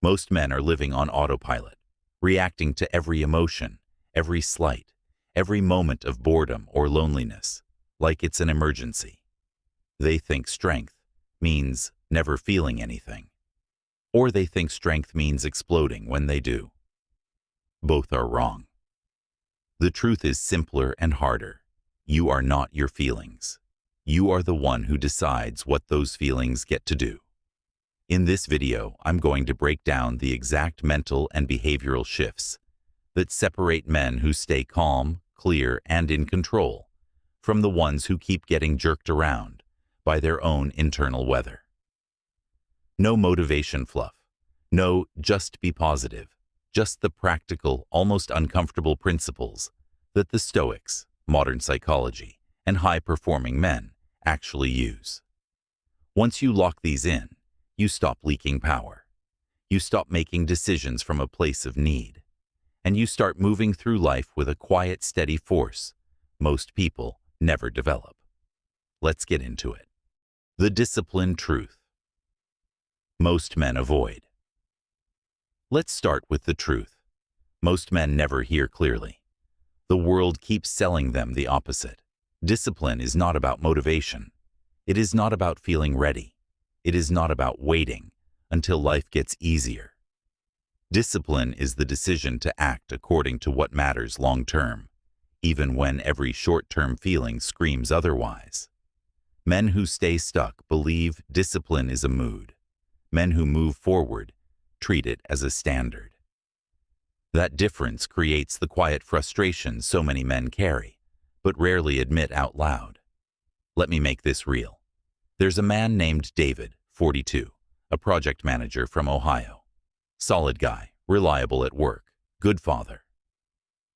Most men are living on autopilot, reacting to every emotion, every slight, every moment of boredom or loneliness, like it's an emergency. They think strength means never feeling anything, or they think strength means exploding when they do. Both are wrong. The truth is simpler and harder. You are not your feelings. You are the one who decides what those feelings get to do. In this video, I'm going to break down the exact mental and behavioral shifts that separate men who stay calm, clear, and in control from the ones who keep getting jerked around by their own internal weather. No motivation fluff. No just be positive. Just the practical, almost uncomfortable principles that the Stoics, modern psychology, and high-performing men actually use. Once you lock these in, you stop leaking power. You stop making decisions from a place of need. And you start moving through life with a quiet, steady force most people never develop. Let's get into it. The disciplined truth most men avoid. Let's start with the truth. Most men never hear clearly. The world keeps selling them the opposite. Discipline is not about motivation. It is not about feeling ready. It is not about waiting until life gets easier. Discipline is the decision to act according to what matters long-term, even when every short-term feeling screams otherwise. Men who stay stuck believe discipline is a mood. Men who move forward treat it as a standard. That difference creates the quiet frustration so many men carry, but rarely admit out loud. Let me make this real. There's a man named David, 42, a project manager from Ohio. Solid guy, reliable at work, good father.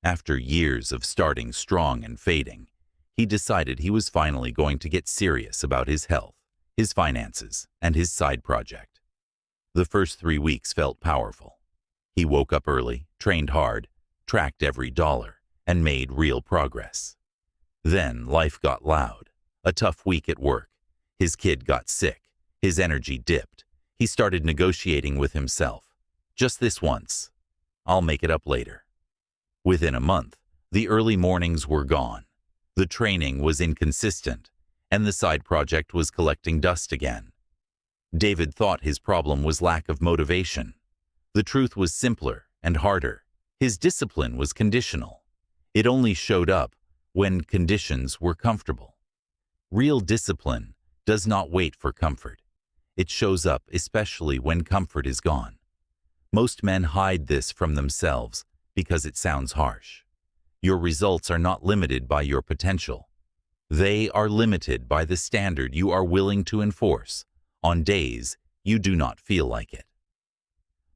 After years of starting strong and fading, he decided he was finally going to get serious about his health, his finances, and his side project. The first 3 weeks felt powerful. He woke up early, trained hard, tracked every dollar, and made real progress. Then life got loud. A tough week at work. His kid got sick. His energy dipped. He started negotiating with himself. Just this once. I'll make it up later. Within a month, the early mornings were gone. The training was inconsistent, and the side project was collecting dust again. David thought his problem was lack of motivation. The truth was simpler and harder. His discipline was conditional. It only showed up when conditions were comfortable. Real discipline does not wait for comfort. It shows up especially when comfort is gone. Most men hide this from themselves because it sounds harsh. Your results are not limited by your potential. They are limited by the standard you are willing to enforce on days you do not feel like it.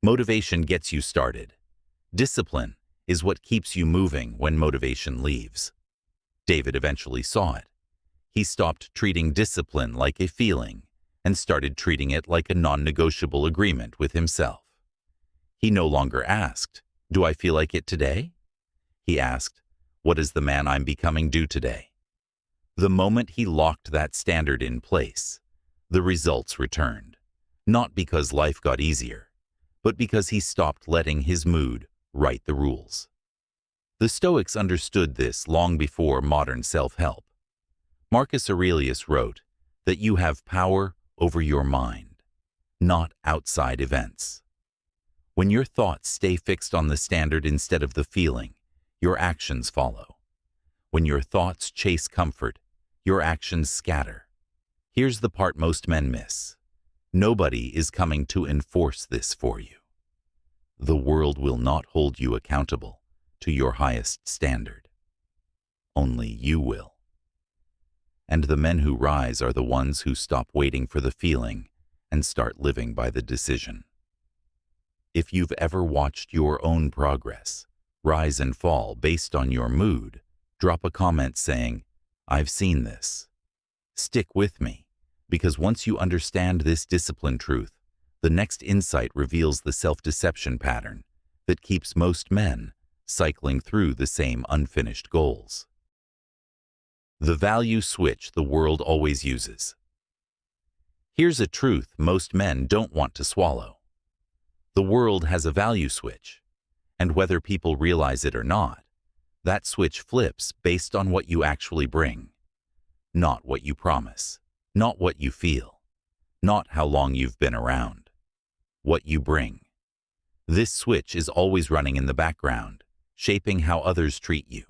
Motivation gets you started. Discipline is what keeps you moving when motivation leaves. David eventually saw it. He stopped treating discipline like a feeling and started treating it like a non-negotiable agreement with himself. He no longer asked, "Do I feel like it today?" He asked, "What does the man I'm becoming do today?" The moment he locked that standard in place, the results returned. Not because life got easier, but because he stopped letting his mood write the rules. The Stoics understood this long before modern self-help. Marcus Aurelius wrote that you have power over your mind, not outside events. When your thoughts stay fixed on the standard instead of the feeling, your actions follow. When your thoughts chase comfort, your actions scatter. Here's the part most men miss. Nobody is coming to enforce this for you. The world will not hold you accountable to your highest standard. Only you will. And the men who rise are the ones who stop waiting for the feeling and start living by the decision. If you've ever watched your own progress rise and fall based on your mood, drop a comment saying, "I've seen this." Stick with me, because once you understand this discipline truth, the next insight reveals the self-deception pattern that keeps most men cycling through the same unfinished goals. The value switch the world always uses. Here's a truth most men don't want to swallow. The The world has a value switch, and whether people realize it or not, that switch flips based on what you actually bring. Not what you promise, not what you feel, not how long you've been around. What you bring. This switch is always running in the background, shaping how others treat you,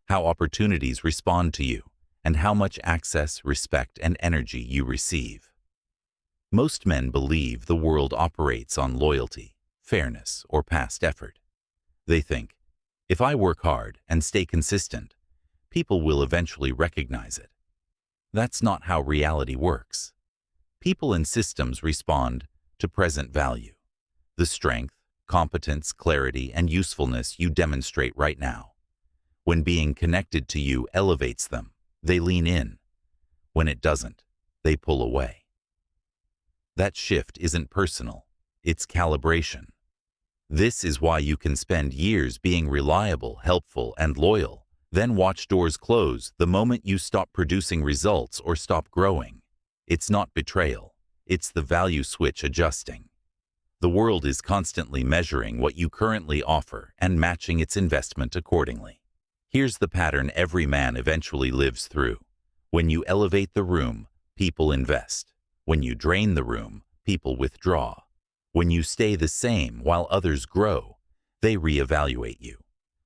how opportunities respond to you, and how much access, respect, and energy you receive. Most men believe the world operates on loyalty, fairness, or past effort. They think, if I work hard and stay consistent, people will eventually recognize it. That's not how reality works. People and systems respond to present value, the strength, competence, clarity, and usefulness you demonstrate right now. When being connected to you elevates them, they lean in. When it doesn't, they pull away. That shift isn't personal, it's calibration. This is why you can spend years being reliable, helpful, and loyal, then watch doors close the moment you stop producing results or stop growing. It's not betrayal, it's the value switch adjusting. The world is constantly measuring what you currently offer and matching its investment accordingly. Here's the pattern every man eventually lives through. When you elevate the room, people invest. When you drain the room, people withdraw. When you stay the same while others grow, they reevaluate you.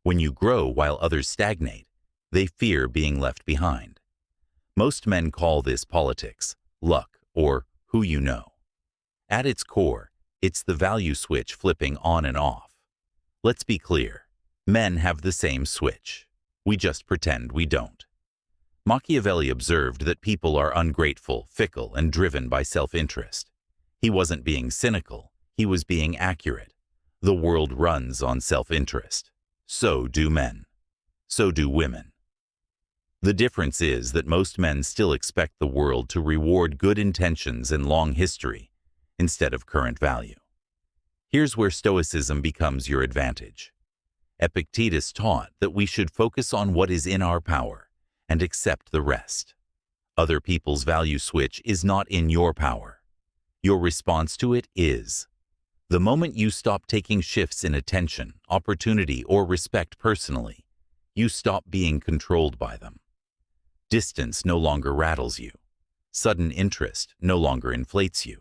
When you grow while others stagnate, they fear being left behind. Most men call this politics, luck, or who you know. At its core, it's the value switch flipping on and off. Let's be clear, men have the same switch. We just pretend we don't. Machiavelli observed that people are ungrateful, fickle, and driven by self-interest. He wasn't being cynical, he was being accurate. The world runs on self-interest. So do men. So do women. The difference is that most men still expect the world to reward good intentions and long history instead of current value. Here's where Stoicism becomes your advantage. Epictetus taught that we should focus on what is in our power and accept the rest. Other people's value switch is not in your power. Your response to it is. The moment you stop taking shifts in attention, opportunity, or respect personally, you stop being controlled by them. Distance no longer rattles you. Sudden interest no longer inflates you.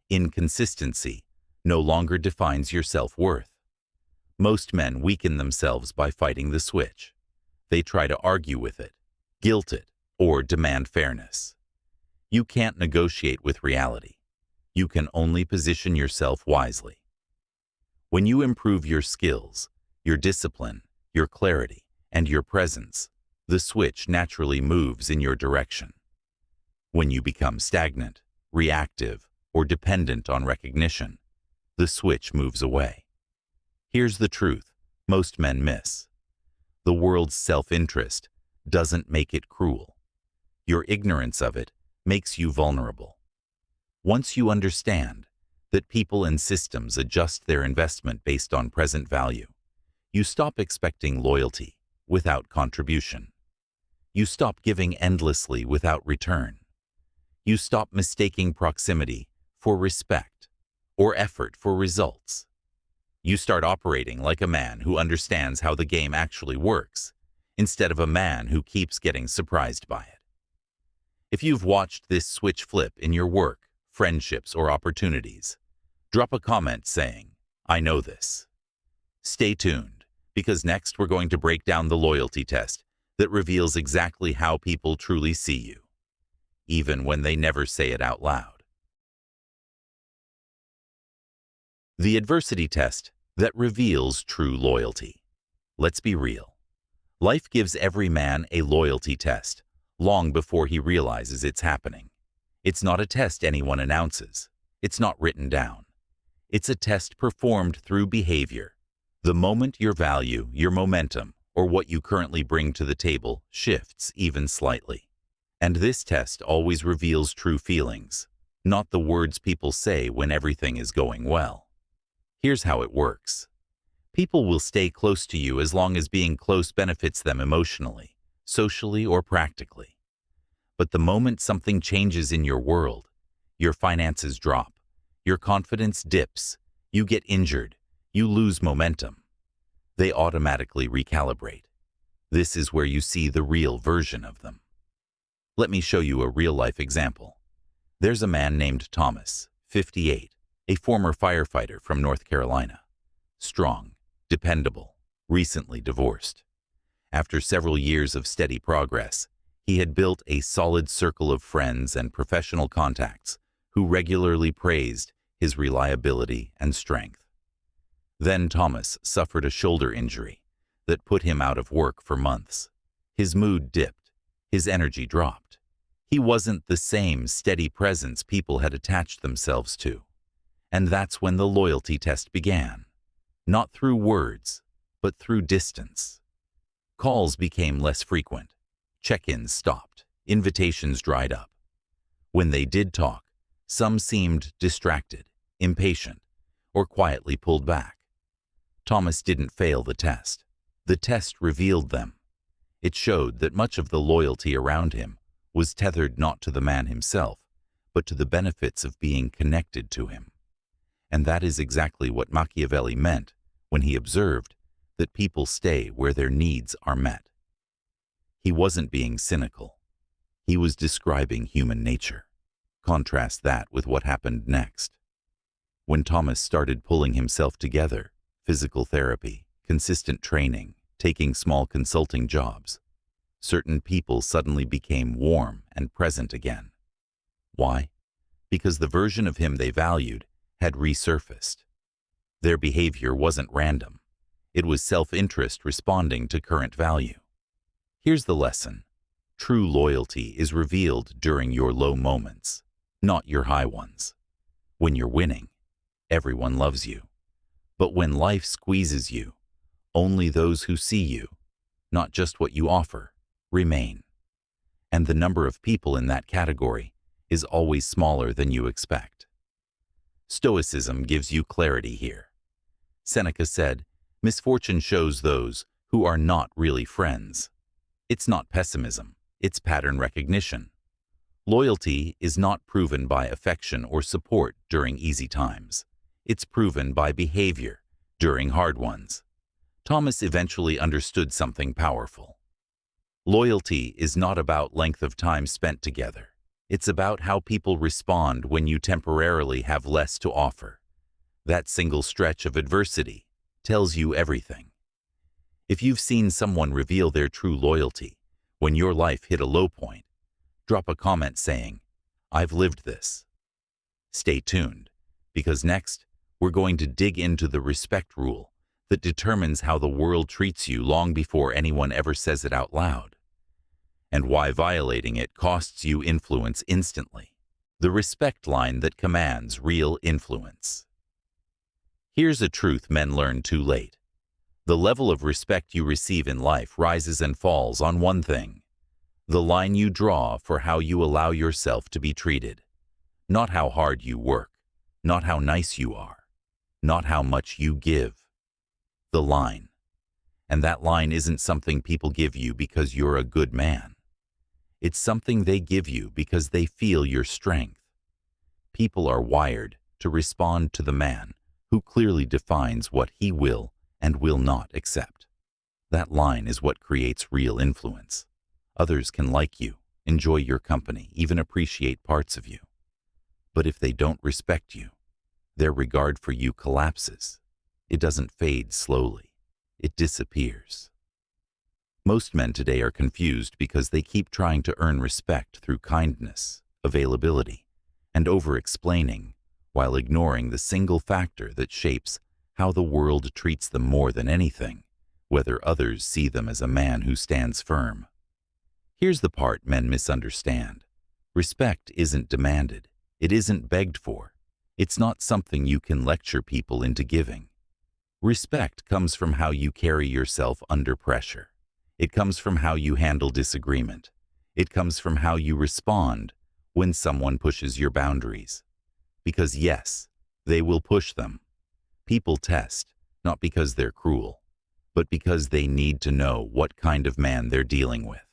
Inconsistency no longer defines your self-worth. Most men weaken themselves by fighting the switch. They try to argue with it, guilt it, or demand fairness. You can't negotiate with reality. You can only position yourself wisely. When you improve your skills, your discipline, your clarity, and your presence, the switch naturally moves in your direction. When you become stagnant, reactive, or dependent on recognition, the switch moves away. Here's the truth most men miss. The world's self-interest doesn't make it cruel. Your ignorance of it makes you vulnerable. Once you understand that people and systems adjust their investment based on present value, you stop expecting loyalty without contribution. You stop giving endlessly without return. You stop mistaking proximity for respect or effort for results. You start operating like a man who understands how the game actually works, instead of a man who keeps getting surprised by it. If you've watched this switch flip in your work, friendships, or opportunities, drop a comment saying, "I know this." Stay tuned, because next we're going to break down the loyalty test that reveals exactly how people truly see you, even when they never say it out loud. The adversity test that reveals true loyalty. Let's be real. Life gives every man a loyalty test long before he realizes it's happening. It's not a test anyone announces. It's not written down. It's a test performed through behavior. The moment your value, your momentum, or what you currently bring to the table shifts even slightly. And this test always reveals true feelings, not the words people say when everything is going well. Here's how it works. People will stay close to you as long as being close benefits them emotionally, socially, or practically. But the moment something changes in your world, your finances drop, your confidence dips, You get injured. You lose momentum. They automatically recalibrate. This is where you see the real version of them. Let me show you a real-life example. There's a man named Thomas, 58, a former firefighter from North Carolina. Strong, dependable, recently divorced. After several years of steady progress, he had built a solid circle of friends and professional contacts who regularly praised his reliability and strength. Then Thomas suffered a shoulder injury that put him out of work for months. His mood dipped. His energy dropped. He wasn't the same steady presence people had attached themselves to. And that's when the loyalty test began. Not through words, but through distance. Calls became less frequent. Check-ins stopped. Invitations dried up. When they did talk, some seemed distracted, impatient, or quietly pulled back. Thomas didn't fail the test. The test revealed them. It showed that much of the loyalty around him was tethered not to the man himself, but to the benefits of being connected to him. And that is exactly what Machiavelli meant when he observed that people stay where their needs are met. He wasn't being cynical. He was describing human nature. Contrast that with what happened next. When Thomas started pulling himself together, physical therapy, consistent training, taking small consulting jobs, certain people suddenly became warm and present again. Why? Because the version of him they valued had resurfaced. Their behavior wasn't random. It was self-interest responding to current value. Here's the lesson. True loyalty is revealed during your low moments, not your high ones. When you're winning, everyone loves you. But when life squeezes you, only those who see you, not just what you offer, remain. And the number of people in that category is always smaller than you expect. Stoicism gives you clarity here. Seneca said, "Misfortune shows those who are not really friends." It's not pessimism, it's pattern recognition. Loyalty is not proven by affection or support during easy times. It's proven by behavior during hard ones. Thomas eventually understood something powerful. Loyalty is not about length of time spent together. It's about how people respond when you temporarily have less to offer. That single stretch of adversity tells you everything. If you've seen someone reveal their true loyalty when your life hit a low point, drop a comment saying, "I've lived this." Stay tuned, because next we're going to dig into the respect rule that determines how the world treats you long before anyone ever says it out loud, and why violating it costs you influence instantly. The respect line that commands real influence. Here's a truth men learn too late. The level of respect you receive in life rises and falls on one thing: the line you draw for how you allow yourself to be treated. Not how hard you work, not how nice you are, not how much you give. The line. And that line isn't something people give you because you're a good man. It's something they give you because they feel your strength. People are wired to respond to the man who clearly defines what he will and will not accept. That line is what creates real influence. Others can like you, enjoy your company, even appreciate parts of you. But if they don't respect you, their regard for you collapses. It doesn't fade slowly. It disappears. Most men today are confused because they keep trying to earn respect through kindness, availability, and over-explaining, while ignoring the single factor that shapes how the world treats them more than anything, whether others see them as a man who stands firm. Here's the part men misunderstand. Respect isn't demanded. It isn't begged for. It's not something you can lecture people into giving. Respect comes from how you carry yourself under pressure. It comes from how you handle disagreement. It comes from how you respond when someone pushes your boundaries. Because yes, they will push them. People test, not because they're cruel, but because they need to know what kind of man they're dealing with.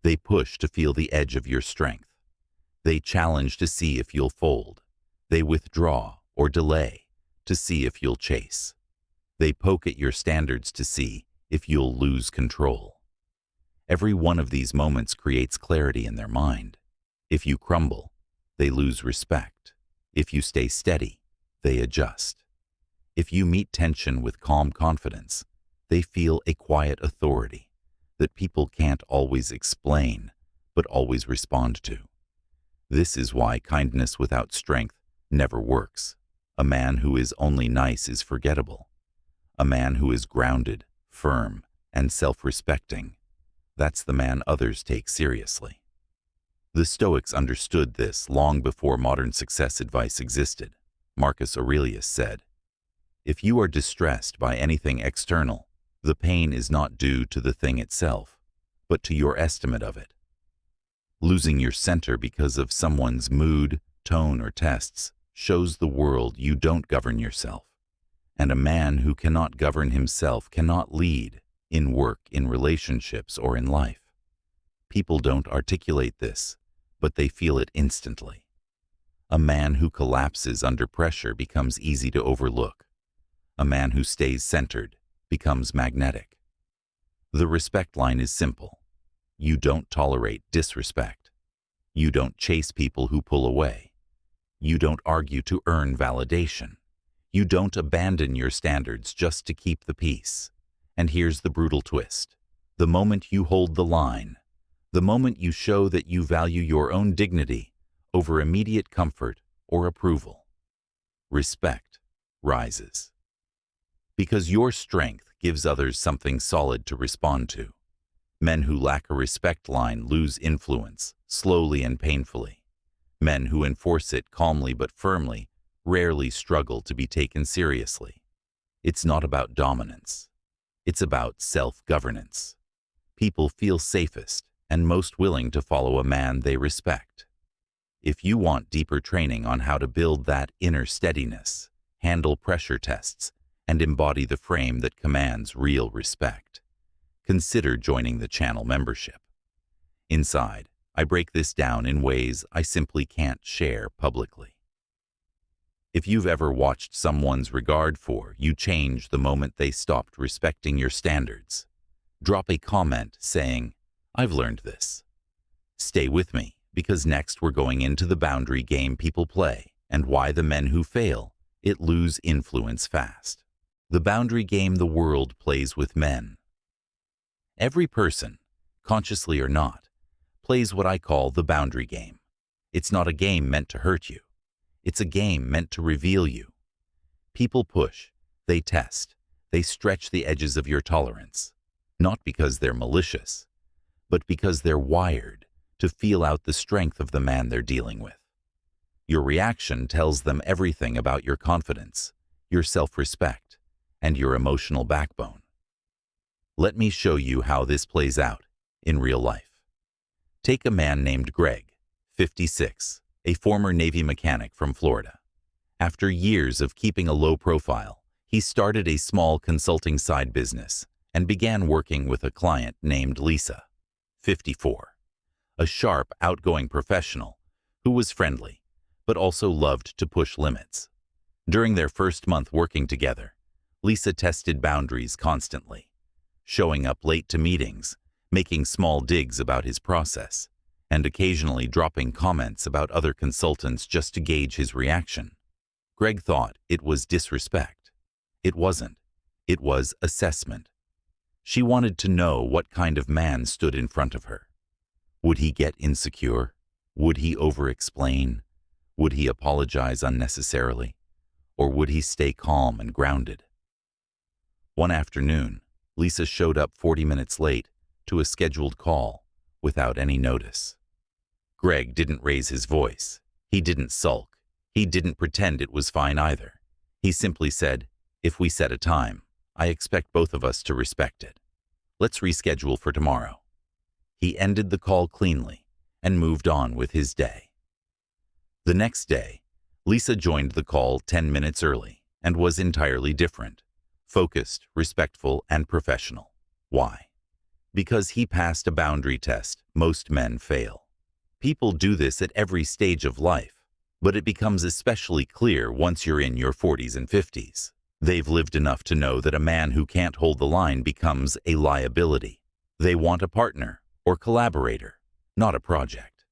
They push to feel the edge of your strength. They challenge to see if you'll fold. They withdraw or delay to see if you'll chase. They poke at your standards to see if you'll lose control. Every one of these moments creates clarity in their mind. If you crumble, they lose respect. If you stay steady, they adjust. If you meet tension with calm confidence, they feel a quiet authority that people can't always explain, but always respond to. This is why kindness without strength never works. A man who is only nice is forgettable. A man who is grounded, firm, and self-respecting, that's the man others take seriously. The Stoics understood this long before modern success advice existed. Marcus Aurelius said, "If you are distressed by anything external, the pain is not due to the thing itself, but to your estimate of it." Losing your center because of someone's mood, tone, or tests shows the world you don't govern yourself. And a man who cannot govern himself cannot lead in work, in relationships, or in life. People don't articulate this, but they feel it instantly. A man who collapses under pressure becomes easy to overlook. A man who stays centered becomes magnetic. The respect line is simple. You don't tolerate disrespect. You don't chase people who pull away. You don't argue to earn validation. You don't abandon your standards just to keep the peace. And here's the brutal twist. The moment you hold the line, the moment you show that you value your own dignity over immediate comfort or approval, respect rises. Because your strength gives others something solid to respond to. Men who lack a respect line lose influence, slowly and painfully. Men who enforce it calmly but firmly rarely struggle to be taken seriously. It's not about dominance. It's about self-governance. People feel safest and most willing to follow a man they respect. If you want deeper training on how to build that inner steadiness, handle pressure tests, and embody the frame that commands real respect, consider joining the channel membership. Inside, I break this down in ways I simply can't share publicly. If you've ever watched someone's regard for you change the moment they stopped respecting your standards, drop a comment saying, "I've learned this." Stay with me, because next we're going into the boundary game people play and why the men who fail it lose influence fast. The boundary game the world plays with men. Every person, consciously or not, plays what I call the boundary game. It's not a game meant to hurt you. It's a game meant to reveal you. People push, they test, they stretch the edges of your tolerance, not because they're malicious, but because they're wired to feel out the strength of the man they're dealing with. Your reaction tells them everything about your confidence, your self-respect, and your emotional backbone. Let me show you how this plays out in real life. Take a man named Greg, 56, a former Navy mechanic from Florida. After years of keeping a low profile, he started a small consulting side business and began working with a client named Lisa, 54, a sharp, outgoing professional who was friendly, but also loved to push limits. During their first month working together, Lisa tested boundaries constantly, showing up late to meetings, making small digs about his process, and occasionally dropping comments about other consultants just to gauge his reaction. Greg thought it was disrespect. It wasn't. It was assessment. She wanted to know what kind of man stood in front of her. Would he get insecure? Would he over-explain? Would he apologize unnecessarily? Or would he stay calm and grounded? One afternoon, Lisa showed up 40 minutes late to a scheduled call without any notice. Greg didn't raise his voice. He didn't sulk. He didn't pretend it was fine either. He simply said, "If we set a time, I expect both of us to respect it. Let's reschedule for tomorrow." He ended the call cleanly and moved on with his day. The next day, Lisa joined the call 10 minutes early and was entirely different, focused, respectful, and professional. Why? Because he passed a boundary test most men fail. People do this at every stage of life. But it becomes especially clear once you're in your 40s and 50s. They've lived enough to know that a man who can't hold the line becomes a liability. They want a partner or collaborator, not a project.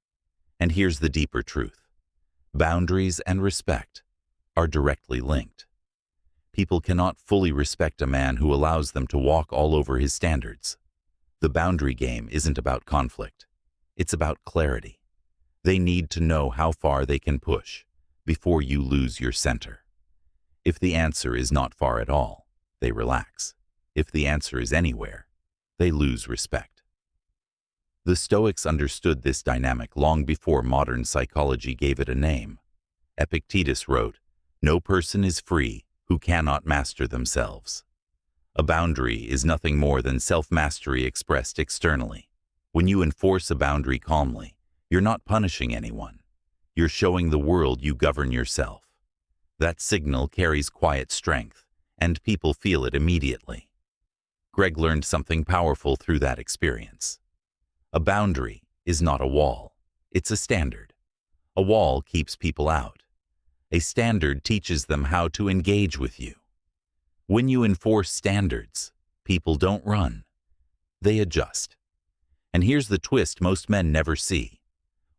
And here's the deeper truth. Boundaries and respect are directly linked. People cannot fully respect a man who allows them to walk all over his standards. The boundary game isn't about conflict. It's about clarity. They need to know how far they can push before you lose your center. If the answer is not far at all, they relax. If the answer is anywhere, they lose respect. The Stoics understood this dynamic long before modern psychology gave it a name. Epictetus wrote, "No person is free who cannot master themselves." A boundary is nothing more than self-mastery expressed externally. When you enforce a boundary calmly, you're not punishing anyone. You're showing the world you govern yourself. That signal carries quiet strength, and people feel it immediately. Greg learned something powerful through that experience. A boundary is not a wall. It's a standard. A wall keeps people out. A standard teaches them how to engage with you. When you enforce standards, people don't run. They adjust. And here's the twist most men never see.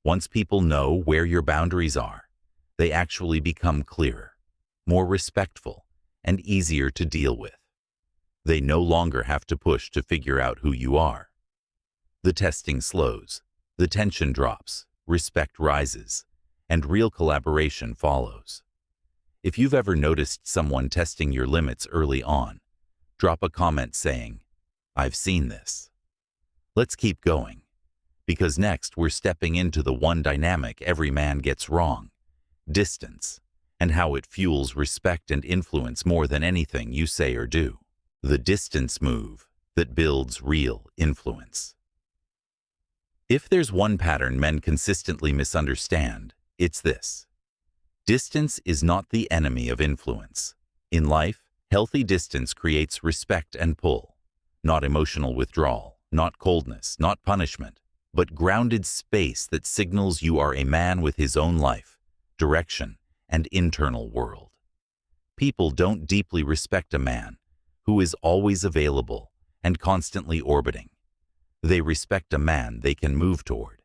Once people know where your boundaries are, they actually become clearer, more respectful, and easier to deal with. They no longer have to push to figure out who you are. The testing slows, the tension drops, respect rises, and real collaboration follows. If you've ever noticed someone testing your limits early on, drop a comment saying, "I've seen this." Let's keep going, because next we're stepping into the one dynamic every man gets wrong: distance, and how it fuels respect and influence more than anything you say or do. The distance move that builds real influence. If there's one pattern men consistently misunderstand, it's this. Distance is not the enemy of influence. In life, healthy distance creates respect and pull, not emotional withdrawal, not coldness, not punishment, but grounded space that signals you are a man with his own life, direction, and internal world. People don't deeply respect a man who is always available and constantly orbiting. They respect a man they can move toward,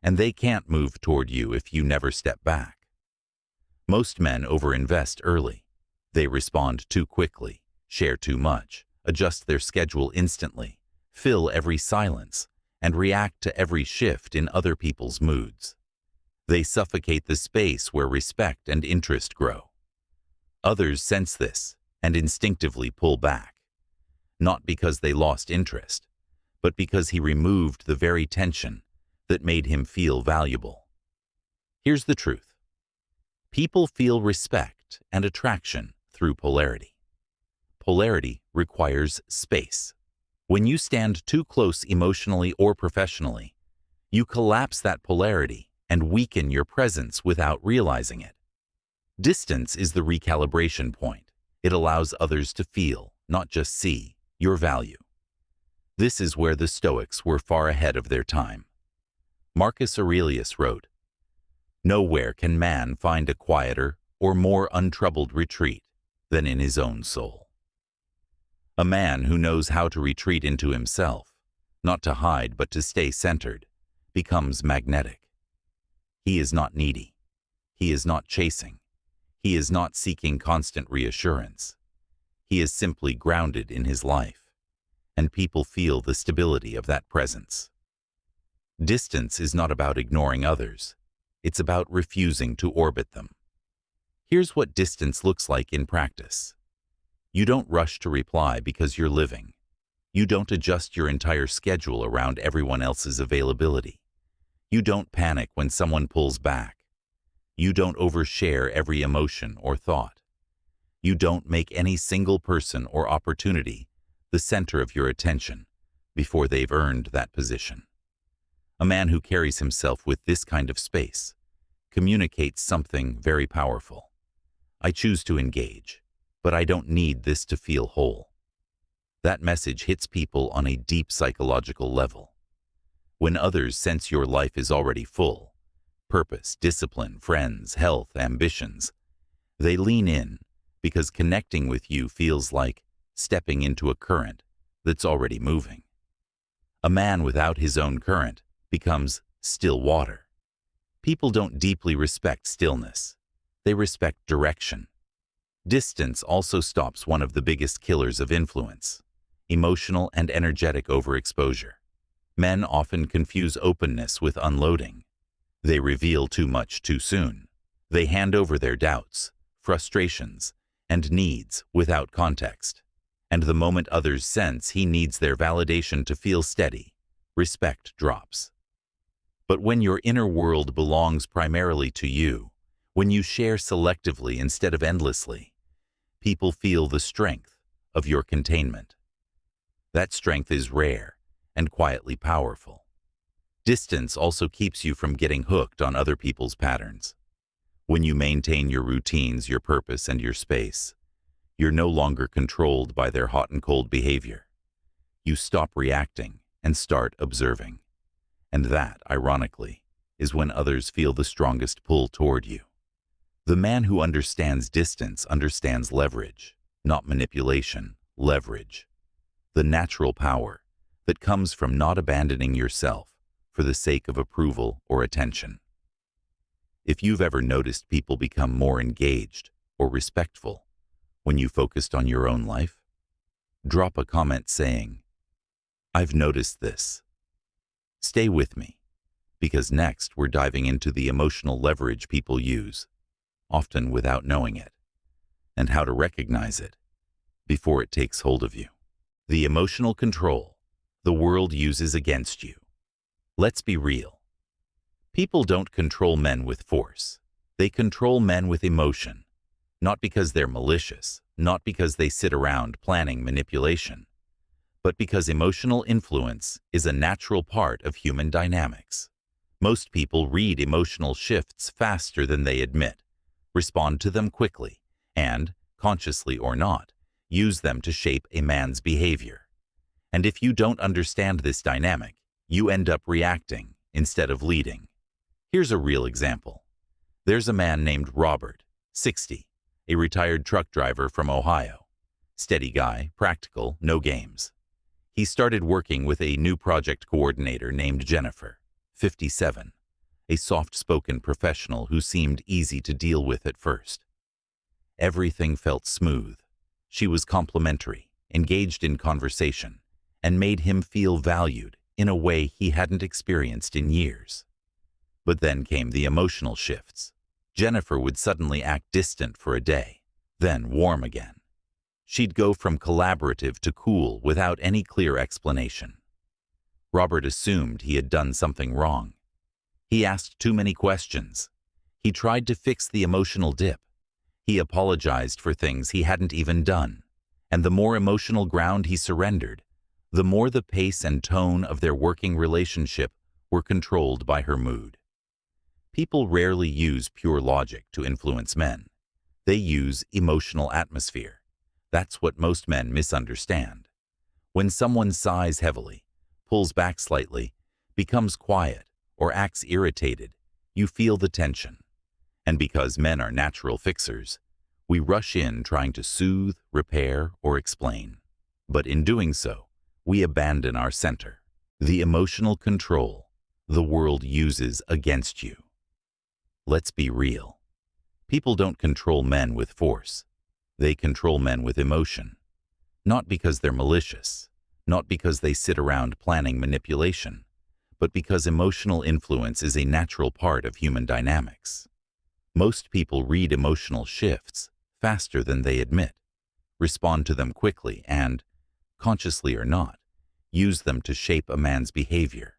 and they can't move toward you if you never step back. Most men overinvest early. They respond too quickly, share too much, adjust their schedule instantly, fill every silence, and react to every shift in other people's moods. They suffocate the space where respect and interest grow. Others sense this and instinctively pull back, not because they lost interest, but because he removed the very tension that made him feel valuable. Here's the truth. People feel respect and attraction through polarity. Polarity requires space. When you stand too close emotionally or professionally, you collapse that polarity and weaken your presence without realizing it. Distance is the recalibration point. It allows others to feel, not just see, your value. This is where the Stoics were far ahead of their time. Marcus Aurelius wrote, "Nowhere can man find a quieter or more untroubled retreat than in his own soul." A man who knows how to retreat into himself, not to hide but to stay centered, becomes magnetic. He is not needy. He is not chasing. He is not seeking constant reassurance. He is simply grounded in his life, and people feel the stability of that presence. Distance is not about ignoring others. It's about refusing to orbit them. Here's what distance looks like in practice. You don't rush to reply because you're living. You don't adjust your entire schedule around everyone else's availability. You don't panic when someone pulls back. You don't overshare every emotion or thought. You don't make any single person or opportunity the center of your attention before they've earned that position. A man who carries himself with this kind of space communicates something very powerful. I choose to engage, but I don't need this to feel whole. That message hits people on a deep psychological level. When others sense your life is already full, purpose, discipline, friends, health, ambitions. They lean in because connecting with you feels like stepping into a current that's already moving. A man without his own current becomes still water. People don't deeply respect stillness. They respect direction. Distance also stops one of the biggest killers of influence: emotional and energetic overexposure. Men often confuse openness with unloading. They reveal too much too soon. They hand over their doubts, frustrations, and needs without context. And the moment others sense he needs their validation to feel steady, respect drops. But when your inner world belongs primarily to you, when you share selectively instead of endlessly, people feel the strength of your containment. That strength is rare and quietly powerful. Distance also keeps you from getting hooked on other people's patterns. When you maintain your routines, your purpose, and your space, you're no longer controlled by their hot and cold behavior. You stop reacting and start observing. And that, ironically, is when others feel the strongest pull toward you. The man who understands distance understands leverage, not manipulation, leverage. The natural power that comes from not abandoning yourself for the sake of approval or attention. If you've ever noticed people become more engaged or respectful when you focused on your own life, drop a comment saying, "I've noticed this." Stay with me, because next we're diving into the emotional leverage people use, often without knowing it, and how to recognize it before it takes hold of you. The emotional control the world uses against you. Let's be real. People don't control men with force. They control men with emotion, not because they're malicious, not because they sit around planning manipulation, but because emotional influence is a natural part of human dynamics. Most people read emotional shifts faster than they admit, respond to them quickly, and, consciously or not, use them to shape a man's behavior. And if you don't understand this dynamic, you end up reacting instead of leading. Here's a real example. There's a man named Robert, 60, a retired truck driver from Ohio. Steady guy, practical, no games. He started working with a new project coordinator named Jennifer, 57, a soft-spoken professional who seemed easy to deal with at first. Everything felt smooth. She was complimentary, engaged in conversation, and made him feel valued in a way he hadn't experienced in years. But then came the emotional shifts. Jennifer would suddenly act distant for a day, then warm again. She'd go from collaborative to cool without any clear explanation. Robert assumed he had done something wrong. He asked too many questions. He tried to fix the emotional dip. He apologized for things he hadn't even done. And the more emotional ground he surrendered, the more the pace and tone of their working relationship were controlled by her mood. People rarely use pure logic to influence men. They use emotional atmosphere. That's what most men misunderstand. When someone sighs heavily, pulls back slightly, becomes quiet, or acts irritated, you feel the tension. And because men are natural fixers, we rush in trying to soothe, repair, or explain. But in doing so, we abandon our center, the emotional control the world uses against you. Let's be real. People don't control men with force. They control men with emotion. Not because they're malicious, not because they sit around planning manipulation, but because emotional influence is a natural part of human dynamics. Most people read emotional shifts faster than they admit, respond to them quickly, and, consciously or not, use them to shape a man's behavior.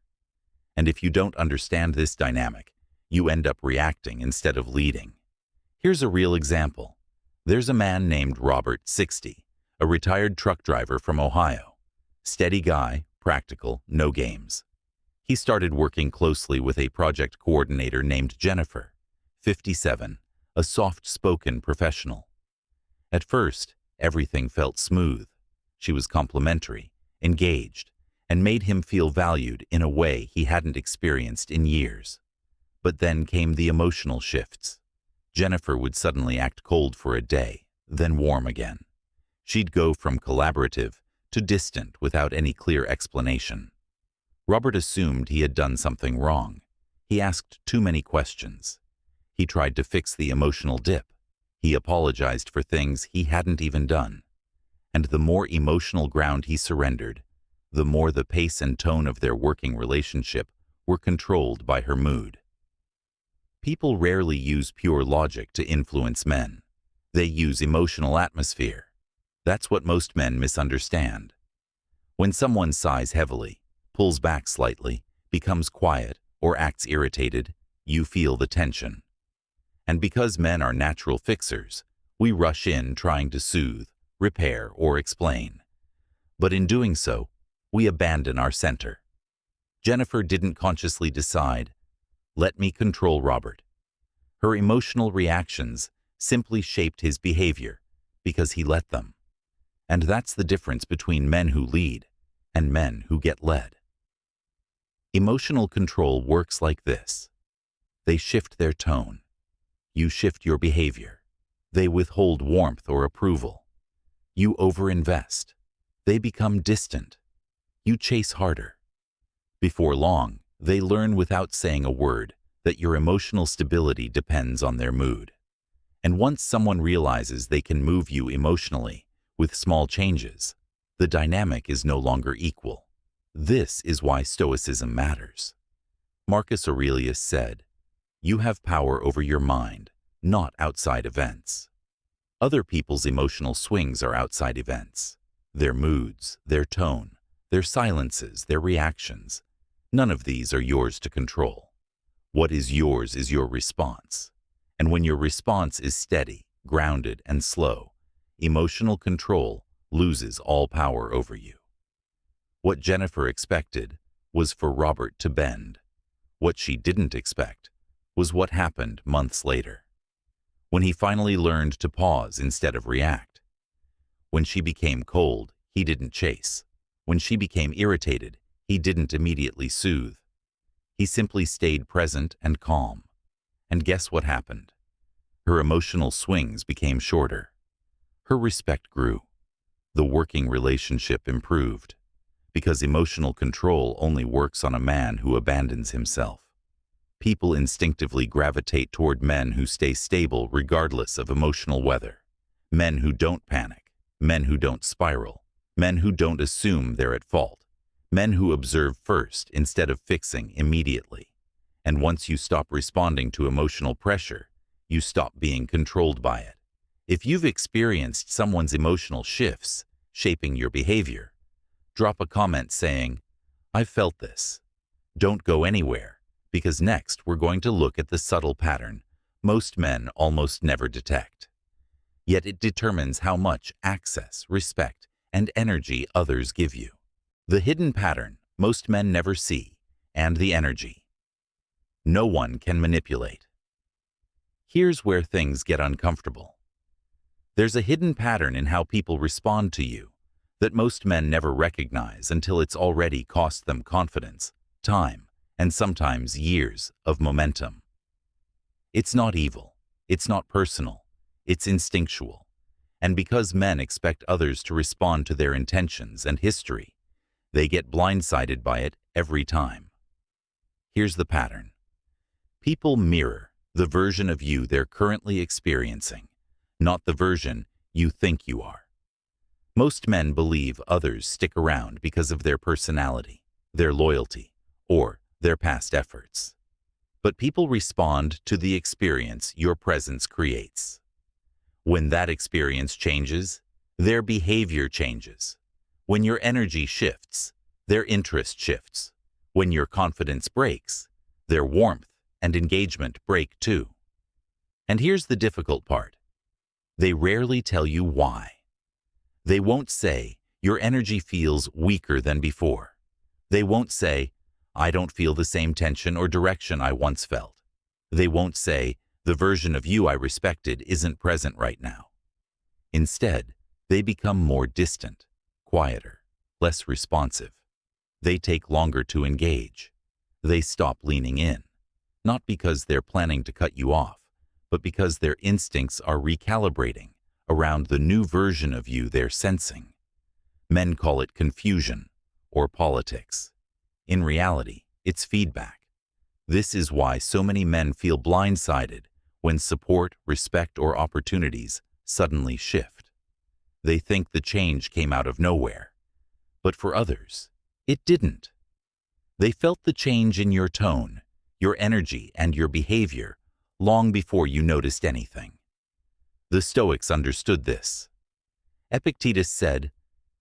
And if you don't understand this dynamic, you end up reacting instead of leading. Here's a real example. There's a man named Robert, 60, a retired truck driver from Ohio. Steady guy, practical, no games. He started working closely with a project coordinator named Jennifer, 57, a soft-spoken professional. At first, everything felt smooth. She was complimentary, engaged, and made him feel valued in a way he hadn't experienced in years. But then came the emotional shifts. Jennifer would suddenly act cold for a day, then warm again. She'd go from collaborative to distant without any clear explanation. Robert assumed he had done something wrong. He asked too many questions. He tried to fix the emotional dip. He apologized for things he hadn't even done. And the more emotional ground he surrendered, the more the pace and tone of their working relationship were controlled by her mood. People rarely use pure logic to influence men. They use emotional atmosphere. That's what most men misunderstand. When someone sighs heavily, pulls back slightly, becomes quiet, or acts irritated, you feel the tension. And because men are natural fixers, we rush in trying to soothe, repair, or explain. But in doing so, we abandon our center. Jennifer didn't consciously decide, "Let me control Robert." Her emotional reactions simply shaped his behavior because he let them. And that's the difference between men who lead and men who get led. Emotional control works like this. They shift their tone. You shift your behavior. They withhold warmth or approval. You overinvest. They become distant. You chase harder. Before long, they learn without saying a word that your emotional stability depends on their mood. And once someone realizes they can move you emotionally with small changes, the dynamic is no longer equal. This is why Stoicism matters. Marcus Aurelius said, "You have power over your mind, not outside events." Other people's emotional swings are outside events. Their moods, their tone, their silences, their reactions. None of these are yours to control. What is yours is your response. And when your response is steady, grounded, and slow, emotional control loses all power over you. What Jennifer expected was for Robert to bend. What she didn't expect was what happened months later, when he finally learned to pause instead of react. When she became cold, he didn't chase. When she became irritated, he didn't immediately soothe. He simply stayed present and calm. And guess what happened? Her emotional swings became shorter. Her respect grew. The working relationship improved. Because emotional control only works on a man who abandons himself. People instinctively gravitate toward men who stay stable regardless of emotional weather. Men who don't panic. Men who don't spiral. Men who don't assume they're at fault. Men who observe first instead of fixing immediately. And once you stop responding to emotional pressure, you stop being controlled by it. If you've experienced someone's emotional shifts shaping your behavior, drop a comment saying, "I've felt this." Don't go anywhere, because next we're going to look at the subtle pattern most men almost never detect. Yet it determines how much access, respect, and energy others give you. The hidden pattern most men never see, and the energy no one can manipulate. Here's where things get uncomfortable. There's a hidden pattern in how people respond to you that most men never recognize until it's already cost them confidence, time, and sometimes years of momentum. It's not evil. It's not personal. It's instinctual. And because men expect others to respond to their intentions and history, they get blindsided by it every time. Here's the pattern. People mirror the version of you they're currently experiencing, not the version you think you are. Most men believe others stick around because of their personality, their loyalty, or their past efforts. But people respond to the experience your presence creates. When that experience changes, their behavior changes. When your energy shifts, their interest shifts. When your confidence breaks, their warmth and engagement break too. And here's the difficult part. They rarely tell you why. They won't say, "Your energy feels weaker than before." They won't say, "I don't feel the same tension or direction I once felt." They won't say, "The version of you I respected isn't present right now." Instead, they become more distant, quieter, less responsive. They take longer to engage. They stop leaning in. not because they're planning to cut you off, but because their instincts are recalibrating around the new version of you they're sensing. Men call it confusion or politics. In reality, it's feedback. This is why so many men feel blindsided when support, respect, or opportunities suddenly shift. They think the change came out of nowhere. But for others, it didn't. They felt the change in your tone, your energy, and your behavior long before you noticed anything. The Stoics understood this. Epictetus said,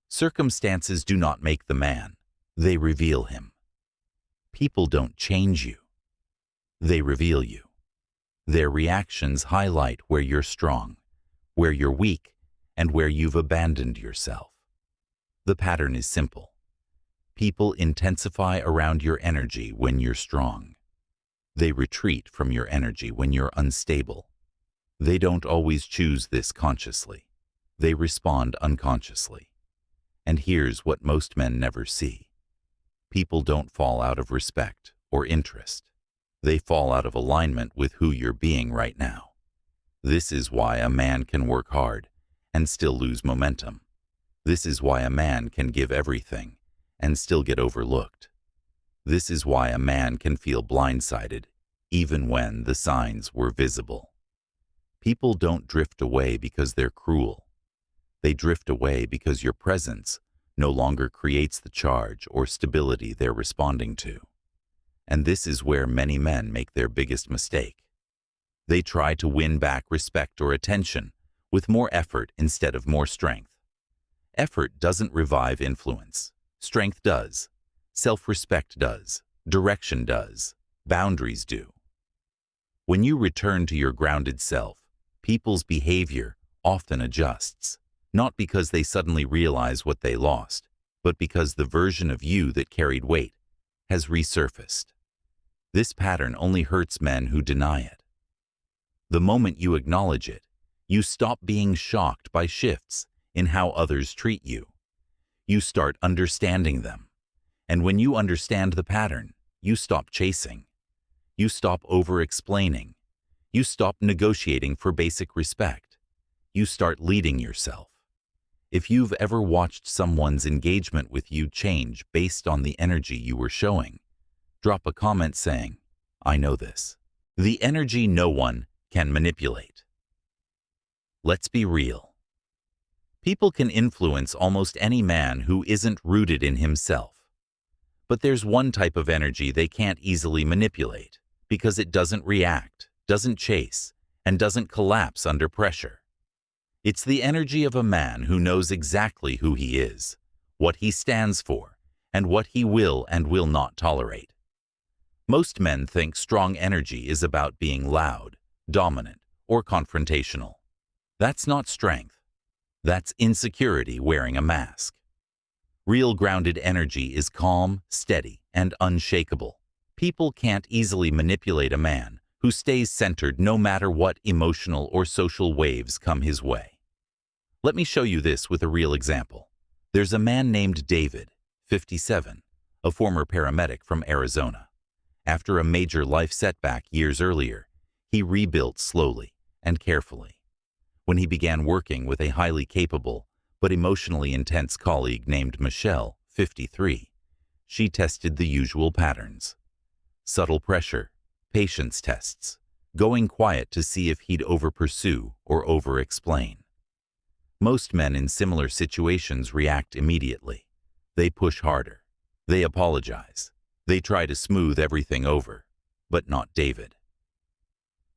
"Circumstances do not make the man, they reveal him." People don't change you. They reveal you. Their reactions highlight where you're strong, where you're weak, and where you've abandoned yourself. The pattern is simple. People intensify around your energy when you're strong. They retreat from your energy when you're unstable. They don't always choose this consciously. They respond unconsciously. And here's what most men never see. People don't fall out of respect or interest. They fall out of alignment with who you're being right now. This is why a man can work hard and still lose momentum. This is why a man can give everything and still get overlooked. This is why a man can feel blindsided even when the signs were visible. People don't drift away because they're cruel. They drift away because your presence no longer creates the charge or stability they're responding to. And this is where many men make their biggest mistake. They try to win back respect or attention with more effort instead of more strength. Effort doesn't revive influence. Strength does. Self-respect does. Direction does. Boundaries do. When you return to your grounded self, people's behavior often adjusts, not because they suddenly realize what they lost, but because the version of you that carried weight has resurfaced. This pattern only hurts men who deny it. The moment you acknowledge it, you stop being shocked by shifts in how others treat you. You start understanding them. And when you understand the pattern, you stop chasing. You stop over-explaining. You stop negotiating for basic respect. You start leading yourself. If you've ever watched someone's engagement with you change based on the energy you were showing, drop a comment saying, "I know this." The energy no one can manipulate. Let's be real. People can influence almost any man who isn't rooted in himself. But there's one type of energy they can't easily manipulate because it doesn't react, doesn't chase, and doesn't collapse under pressure. It's the energy of a man who knows exactly who he is, what he stands for, and what he will and will not tolerate. Most men think strong energy is about being loud, dominant, or confrontational. That's not strength. That's insecurity wearing a mask. Real grounded energy is calm, steady, and unshakable. People can't easily manipulate a man who stays centered no matter what emotional or social waves come his way. Let me show you this with a real example. There's a man named David, 57, a former paramedic from Arizona. After a major life setback years earlier, he rebuilt slowly and carefully. When he began working with a highly capable but emotionally intense colleague named Michelle, 53, she tested the usual patterns. Subtle pressure, patience tests, going quiet to see if he'd over-pursue or over-explain. Most men in similar situations react immediately. They push harder. They apologize. They try to smooth everything over, but not David.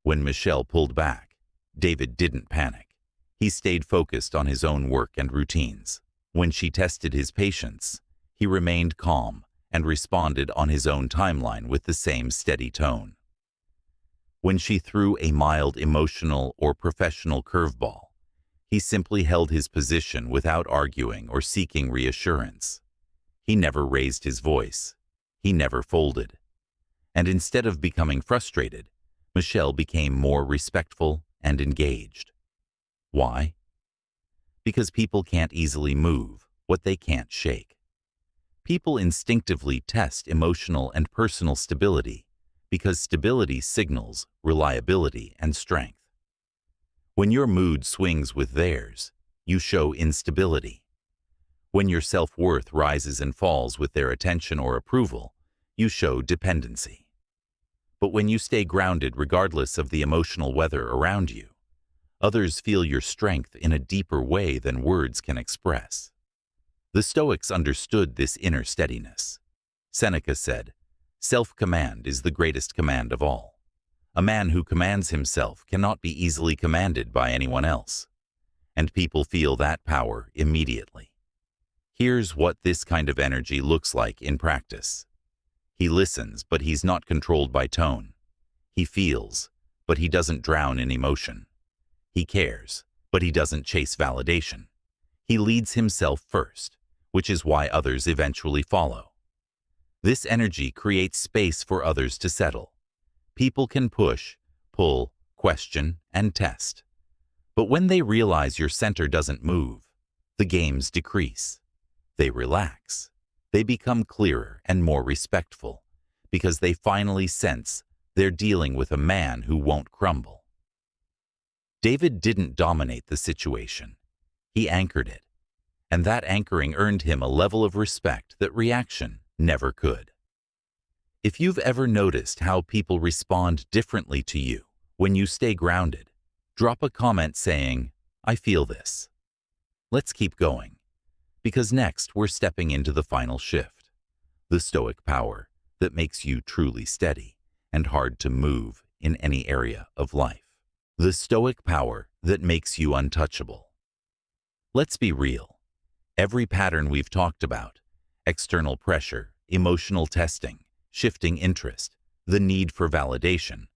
When Michelle pulled back, David didn't panic. He stayed focused on his own work and routines. When she tested his patience, he remained calm and responded on his own timeline with the same steady tone. When she threw a mild emotional or professional curveball, he simply held his position without arguing or seeking reassurance. He never raised his voice. He never folded. And instead of becoming frustrated, Michelle became more respectful and engaged. Why? Because people can't easily move what they can't shake. People instinctively test emotional and personal stability because stability signals reliability and strength. When your mood swings with theirs, you show instability. When your self-worth rises and falls with their attention or approval, you show dependency. But when you stay grounded regardless of the emotional weather around you, others feel your strength in a deeper way than words can express. The Stoics understood this inner steadiness. Seneca said, "Self-command is the greatest command of all. A man who commands himself cannot be easily commanded by anyone else." And people feel that power immediately. Here's what this kind of energy looks like in practice. He listens, but he's not controlled by tone. He feels, but he doesn't drown in emotion. He cares, but he doesn't chase validation. He leads himself first, which is why others eventually follow. This energy creates space for others to settle. People can push, pull, question, and test. But when they realize your center doesn't move, the games decrease. They relax. They become clearer and more respectful, because they finally sense they're dealing with a man who won't crumble. David didn't dominate the situation. He anchored it, and that anchoring earned him a level of respect that reaction never could. If you've ever noticed how people respond differently to you when you stay grounded, drop a comment saying, "I feel this." Let's keep going, because next we're stepping into the final shift, the Stoic power that makes you truly steady and hard to move in any area of life. The Stoic power that makes you untouchable. Let's be real. Every pattern we've talked about, external pressure, emotional testing, shifting interest, the need for validation,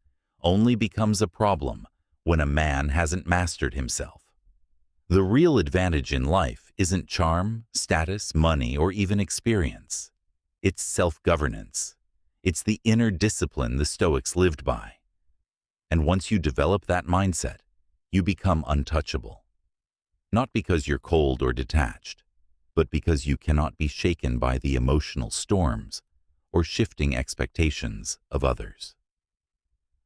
only becomes a problem when a man hasn't mastered himself. The real advantage in life isn't charm, status, money, or even experience. It's self-governance. It's the inner discipline the Stoics lived by. And once you develop that mindset, you become untouchable. Not because you're cold or detached, but because you cannot be shaken by the emotional storms or shifting expectations of others.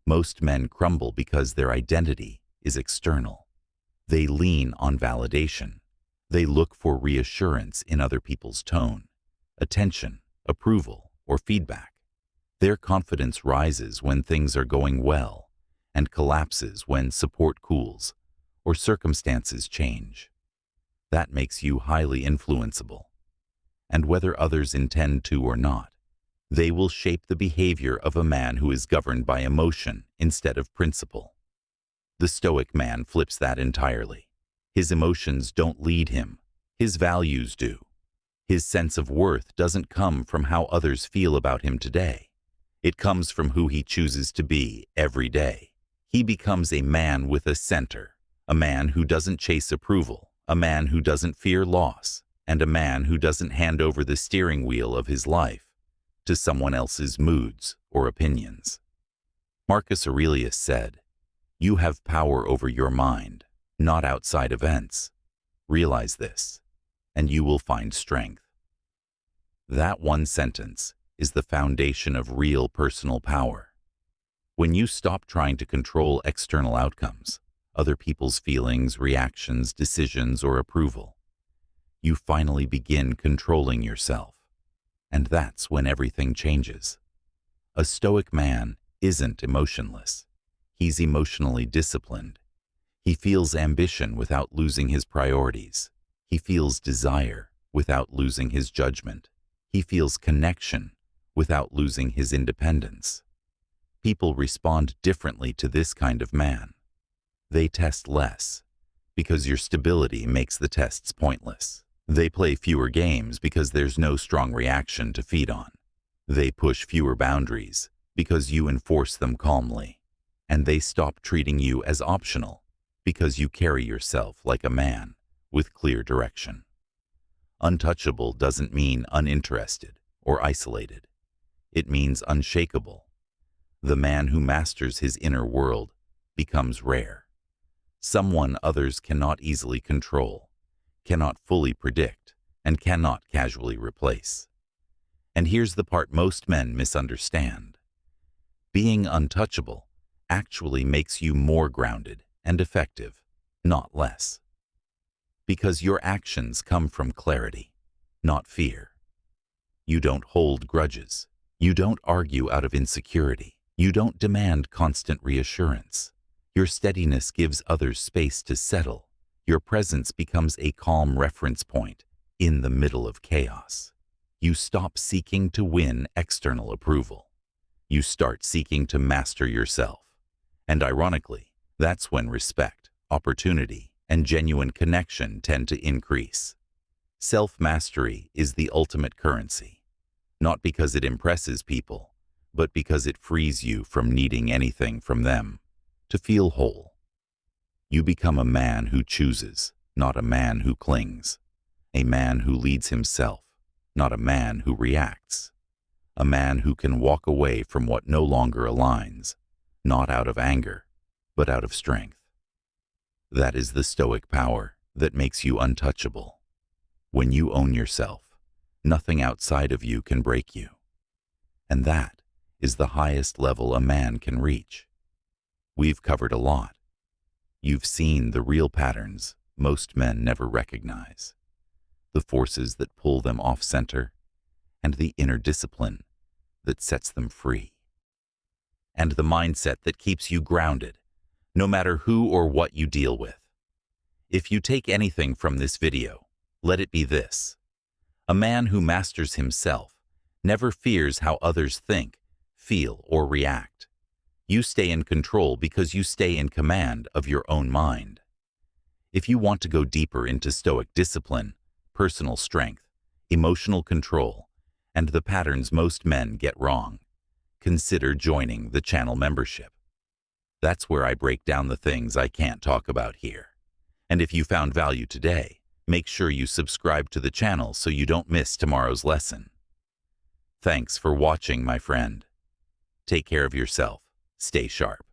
Most men crumble because their identity is external. They lean on validation. They look for reassurance in other people's tone, attention, approval, or feedback. Their confidence rises when things are going well and collapses when support cools or circumstances change. That makes you highly influenceable. And whether others intend to or not, they will shape the behavior of a man who is governed by emotion instead of principle. The Stoic man flips that entirely. His emotions don't lead him. His values do. His sense of worth doesn't come from how others feel about him today. It comes from who he chooses to be every day. He becomes a man with a center, a man who doesn't chase approval, a man who doesn't fear loss, and a man who doesn't hand over the steering wheel of his life to someone else's moods or opinions. Marcus Aurelius said, "You have power over your mind, not outside events. Realize this, and you will find strength." That one sentence is the foundation of real personal power. When you stop trying to control external outcomes, other people's feelings, reactions, decisions, or approval, you finally begin controlling yourself. And that's when everything changes. A Stoic man isn't emotionless. He's emotionally disciplined. He feels ambition without losing his priorities. He feels desire without losing his judgment. He feels connection without losing his independence. People respond differently to this kind of man. They test less because your stability makes the tests pointless. They play fewer games because there's no strong reaction to feed on. They push fewer boundaries because you enforce them calmly. And they stop treating you as optional because you carry yourself like a man with clear direction. Untouchable doesn't mean uninterested or isolated. It means unshakable. The man who masters his inner world becomes rare. Someone others cannot easily control, cannot fully predict, and cannot casually replace. And here's the part most men misunderstand. Being untouchable actually makes you more grounded and effective, not less. Because your actions come from clarity, not fear. You don't hold grudges. You don't argue out of insecurity. You don't demand constant reassurance. Your steadiness gives others space to settle. Your presence becomes a calm reference point in the middle of chaos. You stop seeking to win external approval. You start seeking to master yourself. And ironically, that's when respect, opportunity, and genuine connection tend to increase. Self-mastery is the ultimate currency, not because it impresses people, but because it frees you from needing anything from them to feel whole. You become a man who chooses, not a man who clings. A man who leads himself, not a man who reacts. A man who can walk away from what no longer aligns, not out of anger, but out of strength. That is the stoic power that makes you untouchable. When you own yourself, nothing outside of you can break you. And that is the highest level a man can reach. We've covered a lot. You've seen the real patterns most men never recognize, the forces that pull them off center, and the inner discipline that sets them free. And the mindset that keeps you grounded, no matter who or what you deal with. If you take anything from this video, let it be this. A man who masters himself never fears how others think, feel, or react. You stay in control because you stay in command of your own mind. If you want to go deeper into stoic discipline, personal strength, emotional control, and the patterns most men get wrong, consider joining the channel membership. That's where I break down the things I can't talk about here. And if you found value today, make sure you subscribe to the channel so you don't miss tomorrow's lesson. Thanks for watching, my friend. Take care of yourself. Stay sharp.